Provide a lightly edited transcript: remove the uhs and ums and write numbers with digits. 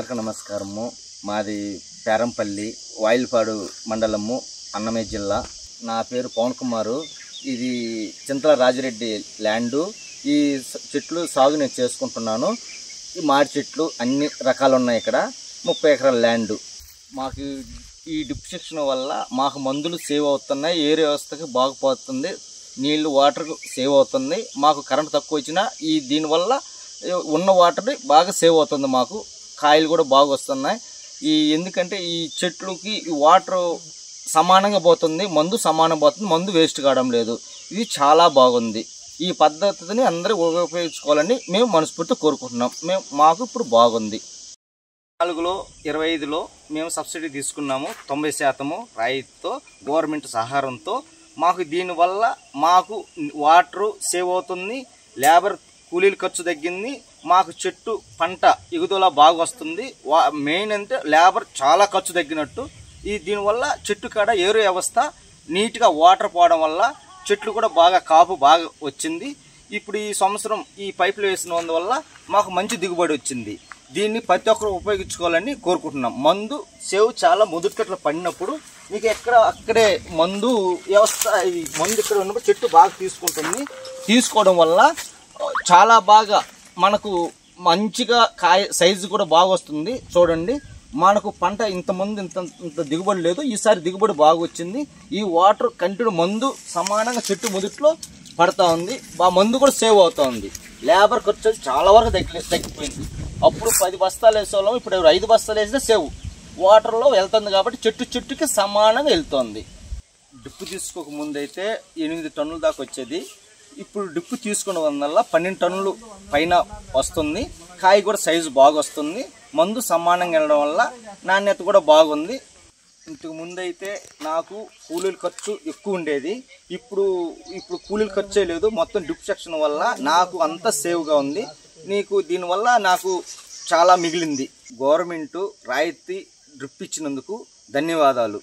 అందరికీ నమస్కారము. మాది పేరంపల్లి, వాయిల్పాడు మండలము, అన్నమయ్య జిల్లా. నా పేరు పవన్ కుమారు. ఇది చింతల రాజిరెడ్డి ల్యాండు. ఈ చెట్లు సాగు నేను చేసుకుంటున్నాను. ఈ మాడి చెట్లు అన్ని రకాలు ఉన్నాయి. ఇక్కడ 30 ఎకరాల ల్యాండు. మాకు ఈ డ్రిప్ సెక్షన్ వల్ల మాకు మందులు సేవ్ అవుతున్నాయి, ఏరియా వ్యవస్థకి బాగుపోతుంది, నీళ్లు వాటర్ సేవ్ అవుతుంది. మాకు కరెంట్ తక్కువ వచ్చినా దీనివల్ల ఉన్న వాటర్ బాగా సేవ్ అవుతుంది. మాకు కాయలు కూడా బాగా వస్తున్నాయి. ఎందుకంటే ఈ చెట్లుకి ఈ వాటర్ సమానంగా పోతుంది, మందు సమానం పోతుంది, మందు వేస్ట్ కావడం లేదు. ఇది చాలా బాగుంది. ఈ పద్ధతిని అందరూ ఉపయోగించుకోవాలని మేము మనస్ఫూర్తిగా కోరుకుంటున్నాం. మాకు ఇప్పుడు బాగుంది. 4లో 25లో మేము సబ్సిడీ తీసుకున్నాము. 90% రైతుతో గవర్నమెంట్ సహారంతో. మాకు దీనివల్ల మాకు వాటర్ సేవ్ అవుతుంది, లేబర్ కూలీల ఖర్చు తగ్గింది, మాకు చెట్టు పంట ఎగుదల బాగా వస్తుంది. మెయిన్ అంటే లేబర్ చాలా ఖర్చు తగ్గినట్టు. దీనివల్ల చెట్టు కాడ ఏరు వ్యవస్థ నీట్గా వాటర్ పోవడం వల్ల చెట్లు కూడా బాగా కాపు బాగా వచ్చింది. ఇప్పుడు ఈ సంవత్సరం ఈ పైపులు వేసినందువల్ల మాకు మంచి దిగుబడి వచ్చింది. దీన్ని ప్రతి ఒక్కరు ఉపయోగించుకోవాలని కోరుకుంటున్నాం. మందు సేవ్ చాలా మొదట్లో పడినప్పుడు మీకు అక్కడే మందు వ్యవస్థ, ఈ మందు ఇక్కడ ఉన్నప్పుడు చెట్టు బాగా తీసుకుంటుంది. తీసుకోవడం వల్ల చాలా బాగా మనకు మంచిగా కాయ సైజు కూడా బాగా వస్తుంది. చూడండి, మనకు పంట ఇంత దిగుబడి లేదు, ఈసారి దిగుబడి బాగా వచ్చింది. ఈ వాటర్ కంటిన్యూ మందు సమానంగా చెట్టు మొదట్లో పడతా ఉంది. మందు కూడా సేవ్ అవుతా ఉంది. లేబర్ ఖర్చు చాలా వరకు తగ్గిపోయింది. అప్పుడు 10 బస్తాలు వేసేవాళ్ళం, ఇప్పుడు 5 బస్తాలు వేసినా సేవ్ వాటర్లో వెళ్తుంది. కాబట్టి చెట్టుకి సమానంగా వెళ్తుంది. డ్రిప్ తీసుకోక ముందు అయితే 8 టన్నుల దాకా వచ్చేది. ఇప్పుడు డ్రిప్ తీసుకున్న వల్ల 12 టన్నులు పైన వస్తుంది. కాయ కూడా సైజు బాగా వస్తుంది. మందు సమానంగా వెళ్ళడం వల్ల నాణ్యత కూడా బాగుంది. ఇంతకు ముందు అయితే నాకు కూలీల ఖర్చు ఎక్కువ ఉండేది. ఇప్పుడు కూలీల ఖర్చే లేదు. మొత్తం డ్రిప్ సెక్షన్ వల్ల నాకు అంతా సేవ్గా ఉంది. దీనివల్ల నాకు చాలా మిగిలింది. గవర్నమెంట్ రాయితీ డ్రిప్ ఇచ్చినందుకు ధన్యవాదాలు.